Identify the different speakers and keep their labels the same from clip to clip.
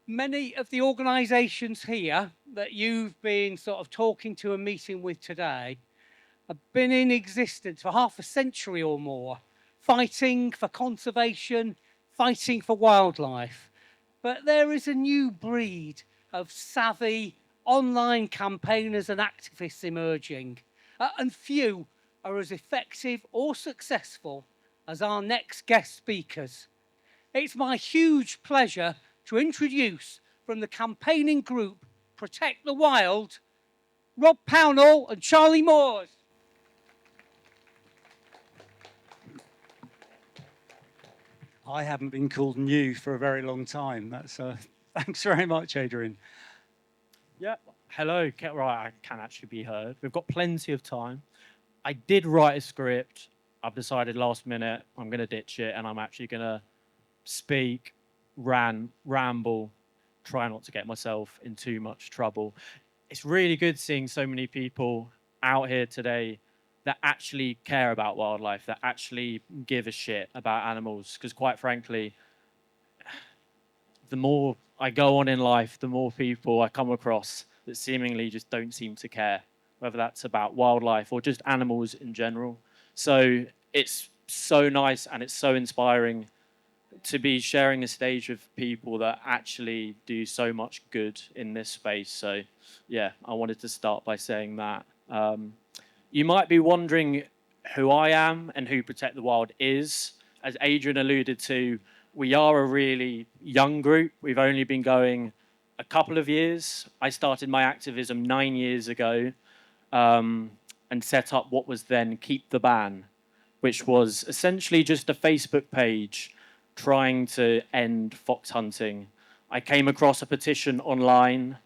Speaker 1: Many of the organisations here that you've been sort of talking to and meeting with today have been in existence for half a century or more, fighting for conservation, fighting for wildlife. But there is a new breed of savvy online campaigners and activists emerging, and few are as effective or successful as our next guest speakers. It's my huge pleasure to introduce from the campaigning group Protect the Wild, Rob Pownall and Charlie Moore.
Speaker 2: I haven't been called new for a very long time. That's thanks very much, Adrian.
Speaker 3: Yeah, hello. Right, I can actually be heard. We've got plenty of time. I did write a script. I've decided last minute I'm going to ditch it and I'm actually going to speak, ramble, try not to get myself in too much trouble. It's really good seeing so many people out here today that actually care about wildlife, that actually give a shit about animals. Because quite frankly, the more I go on in life, the more people I come across that seemingly just don't seem to care, whether that's about wildlife or just animals in general. So it's so nice and it's so inspiring to be sharing a stage with people that actually do so much good in this space. So yeah, I wanted to start by saying that. You might be wondering who I am and who Protect the Wild is. As Adrian alluded to, we are a really young group. We've only been going a couple of years. I started my activism 9 years ago and set up what was then Keep the Ban, which was essentially just a Facebook page trying to end fox hunting. I came across a petition online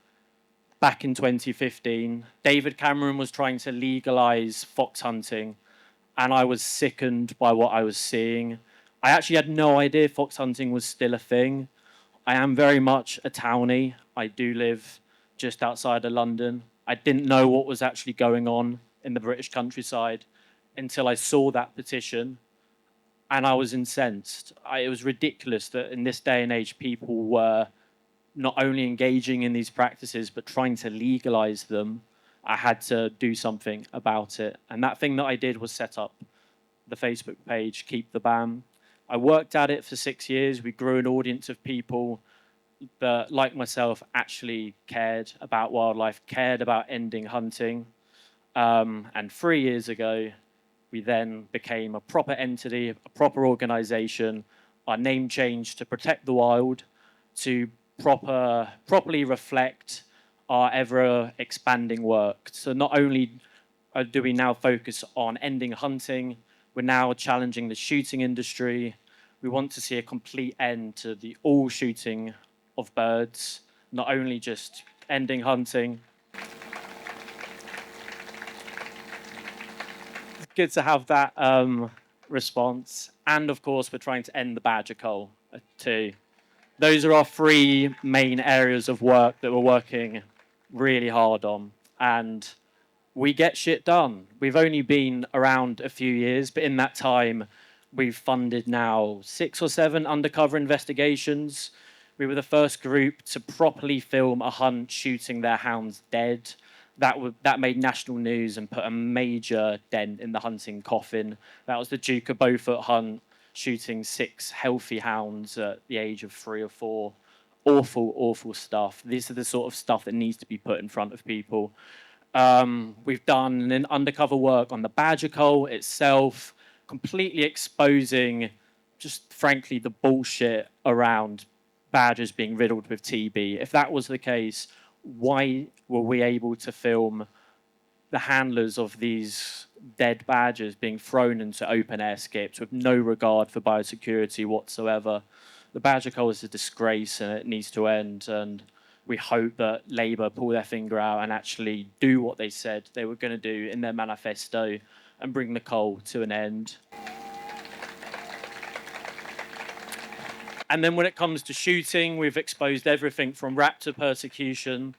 Speaker 3: back in 2015. David Cameron was trying to legalize fox hunting, and I was sickened by what I was seeing. I actually had no idea fox hunting was still a thing. I am very much a townie. I do live just outside of London. I didn't know what was actually going on in the British countryside until I saw that petition, and I was incensed. It was ridiculous that in this day and age people were not only engaging in these practices but trying to legalize them. I had to do something about it, and that thing that I did was set up the Facebook page Keep the Ban. I worked at it for 6 years. We grew an audience of people that, like myself, actually cared about wildlife, cared about ending hunting. And 3 years ago, we then became a proper entity, a proper organization. Our name changed to Protect the Wild, to properly reflect our ever expanding work. So not only do we now focus on ending hunting, we're now challenging the shooting industry. We want to see a complete end to the all shooting of birds, not only just ending hunting. Good to have that response. And of course, we're trying to end the badger cull too. Those are our three main areas of work that we're working really hard on. And we get shit done. We've only been around a few years, but in that time, we've funded now 6 or 7 undercover investigations. We were the first group to properly film a hunt shooting their hounds dead. That made national news and put a major dent in the hunting coffin. That was the Duke of Beaufort hunt, shooting 6 healthy hounds at the age of 3 or 4. Awful, awful stuff. This is the sort of stuff that needs to be put in front of people. We've done an undercover work on the badger cull itself, completely exposing, just frankly, the bullshit around badgers being riddled with TB. If that was the case, why were we able to film the handlers of these dead badgers being thrown into open air skips with no regard for biosecurity whatsoever? The badger cull is a disgrace and it needs to end, and we hope that Labour pull their finger out and actually do what they said they were going to do in their manifesto and bring the cull to an end. And then when it comes to shooting, we've exposed everything from raptor persecution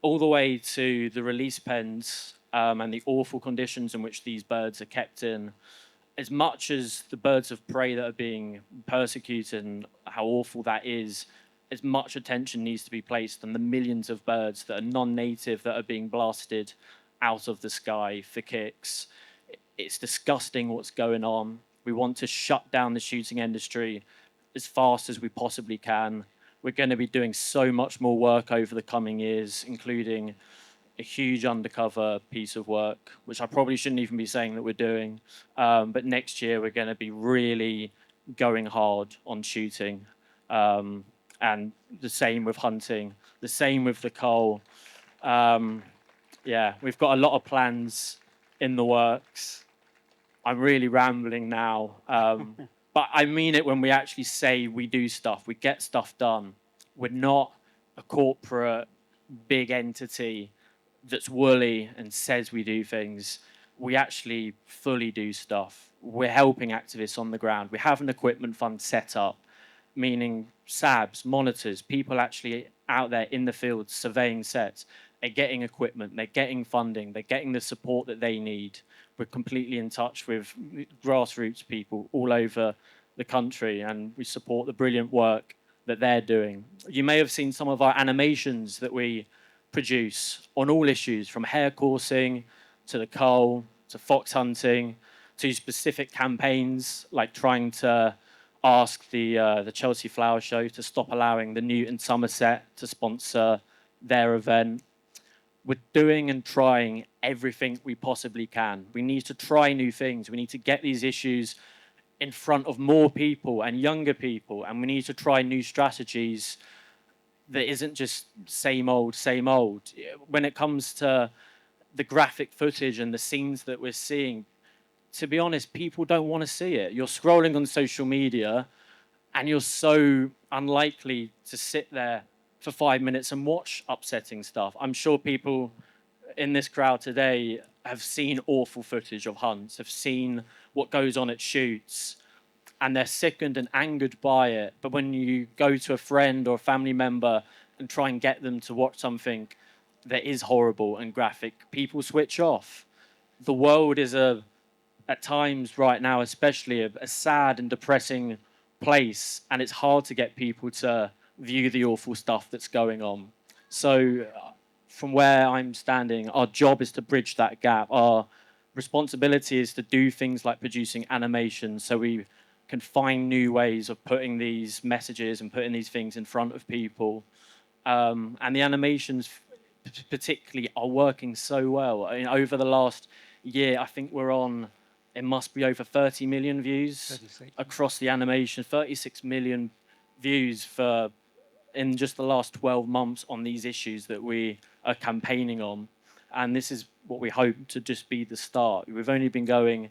Speaker 3: all the way to the release pens and the awful conditions in which these birds are kept in. As much as the birds of prey that are being persecuted and how awful that is, as much attention needs to be placed on the millions of birds that are non-native that are being blasted out of the sky for kicks. It's disgusting what's going on. We want to shut down the shooting industry as fast as we possibly can. We're going to be doing so much more work over the coming years, including a huge undercover piece of work, which I probably shouldn't even be saying that we're doing. But next year, we're going to be really going hard on shooting. And the same with hunting, the same with the coal. Yeah, we've got a lot of plans in the works. I'm really rambling now. But I mean it when we actually say we do stuff, we get stuff done. We're not a corporate big entity that's woolly and says we do things. We actually fully do stuff. We're helping activists on the ground. We have an equipment fund set up, meaning SABs, monitors, people actually out there in the field surveying sets. They're getting equipment, they're getting funding, they're getting the support that they need. We're completely in touch with grassroots people all over the country, and we support the brilliant work that they're doing. You may have seen some of our animations that we produce on all issues, from hare coursing to the coal to fox hunting to specific campaigns like trying to ask the Chelsea Flower Show to stop allowing the Newton Somerset to sponsor their event. We're doing and trying everything we possibly can. We need to try new things. We need to get these issues in front of more people and younger people, and we need to try new strategies that isn't just same old, same old. When it comes to the graphic footage and the scenes that we're seeing, to be honest, people don't want to see it. You're scrolling on social media and you're so unlikely to sit there for 5 minutes and watch upsetting stuff. I'm sure people in this crowd today have seen awful footage of hunts, have seen what goes on at shoots, and they're sickened and angered by it. But when you go to a friend or a family member and try and get them to watch something that is horrible and graphic, people switch off. The world is at times right now, especially a sad and depressing place, and it's hard to get people to view the awful stuff that's going on. So from where I'm standing, our job is to bridge that gap. Our responsibility is to do things like producing animations so we can find new ways of putting these messages and putting these things in front of people. And the animations particularly are working so well. I mean, over the last year, I think we're on, it must be over 30 million views
Speaker 2: 36.
Speaker 3: across the animation, 36 million views for in just the last 12 months on these issues that we are campaigning on. And this is what we hope to just be the start. We've only been going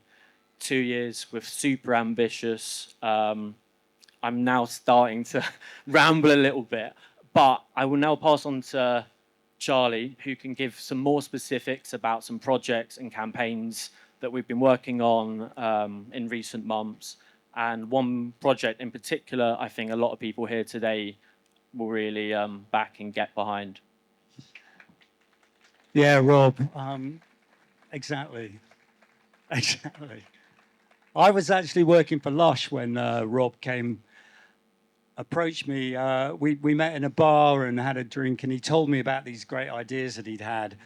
Speaker 3: 2 years. We're super ambitious. I'm now starting to ramble a little bit, but I will now pass on to Charlie, who can give some more specifics about some projects and campaigns that we've been working on in recent months. And one project in particular, I think a lot of people here today will really back and get behind.
Speaker 2: Yeah, Rob. Exactly. I was actually working for Lush when Rob approached me. We met in a bar and had a drink, and he told me about these great ideas that he'd had,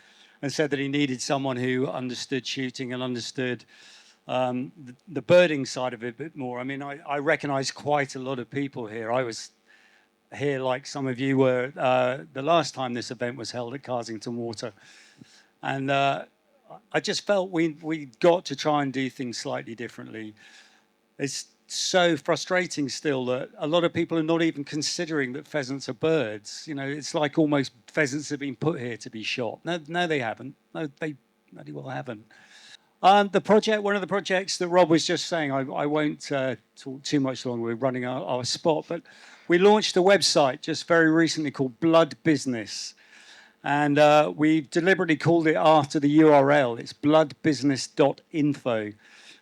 Speaker 2: and said that he needed someone who understood shooting and understood the birding side of it a bit more. I mean, I recognise quite a lot of people here. I was here, like some of you were, the last time this event was held at Carsington Water, and I just felt we got to try and do things slightly differently. It's so frustrating still that a lot of people are not even considering that pheasants are birds. You know, it's like almost pheasants have been put here to be shot. No, they haven't. No, they bloody well haven't. One of the projects that Rob was just saying, I won't talk too much longer. We're running our spot, but we launched a website just very recently called Blood Business. And we deliberately called it after the URL. It's bloodbusiness.info.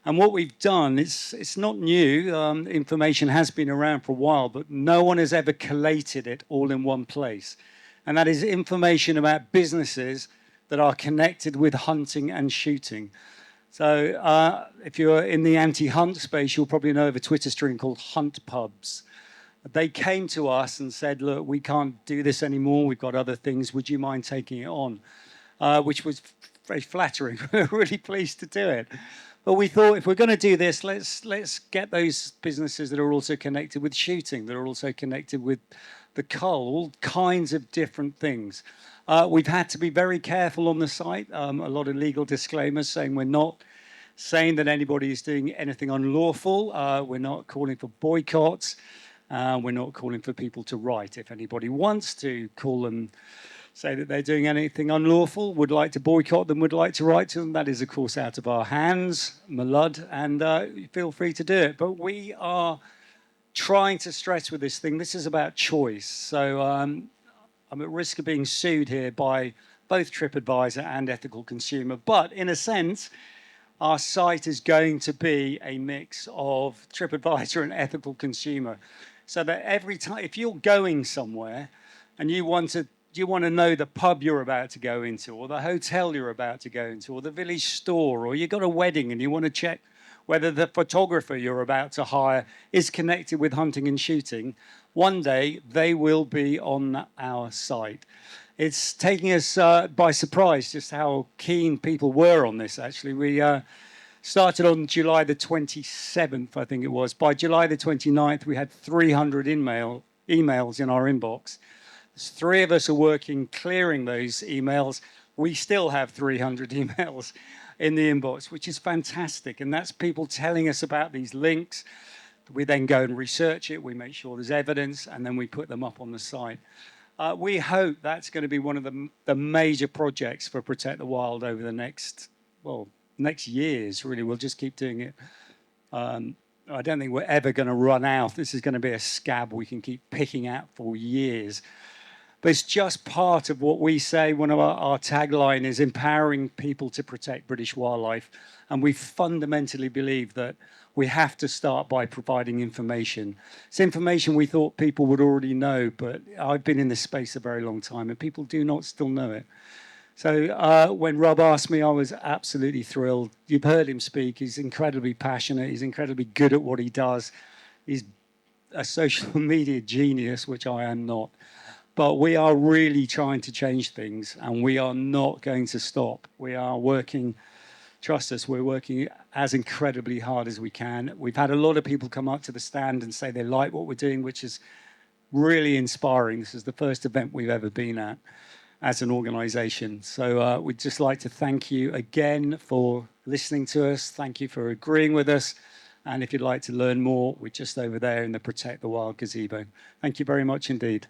Speaker 2: And what we've done, it's not new. Information has been around for a while, but no one has ever collated it all in one place. And that is information about businesses that are connected with hunting and shooting. So if you're in the anti-hunt space, you'll probably know of a Twitter stream called Hunt Pubs. They came to us and said, look, we can't do this anymore. We've got other things. Would you mind taking it on? Which was very flattering. We're really pleased to do it. But we thought, if we're going to do this, let's get those businesses that are also connected with shooting, that are also connected with the cull, all kinds of different things. We've had to be very careful on the site. A lot of legal disclaimers saying we're not saying that anybody is doing anything unlawful. We're not calling for boycotts. We're not calling for people to write. If anybody wants to call them, say that they're doing anything unlawful, would like to boycott them, would like to write to them, that is, of course, out of our hands, Malud, and feel free to do it. But we are trying to stress with this thing, this is about choice. So I'm at risk of being sued here by both TripAdvisor and Ethical Consumer. But in a sense, our site is going to be a mix of TripAdvisor and Ethical Consumer. So that every time, if you're going somewhere and you want to know the pub you're about to go into, or the hotel you're about to go into, or the village store, or you've got a wedding and you want to check whether the photographer you're about to hire is connected with hunting and shooting, one day they will be on our site. It's taking us by surprise just how keen people were on this, actually. We started on July the 27th, I think it was. By July the 29th, we had 300 emails in our inbox. There's 3 of us are working, clearing those emails. We still have 300 emails in the inbox, which is fantastic. And that's people telling us about these links. We then go and research it. We make sure there's evidence, and then we put them up on the site. We hope that's going to be one of the major projects for Protect the Wild over the next years, really. We'll just keep doing it. I don't think we're ever going to run out. This is going to be a scab we can keep picking at for years. But it's just part of what we say. One of our tagline is empowering people to protect British wildlife. And we fundamentally believe that we have to start by providing information. It's information we thought people would already know, but I've been in this space a very long time and people do not still know it. So when Rob asked me, I was absolutely thrilled. You've heard him speak. He's incredibly passionate. He's incredibly good at what he does. He's a social media genius, which I am not. But we are really trying to change things, and we are not going to stop. We are working, trust us, we're working as incredibly hard as we can. We've had a lot of people come up to the stand and say they like what we're doing, which is really inspiring. This is the first event we've ever been at as an organization. So we'd just like to thank you again for listening to us. Thank you for agreeing with us. And if you'd like to learn more, we're just over there in the Protect the Wild gazebo. Thank you very much indeed.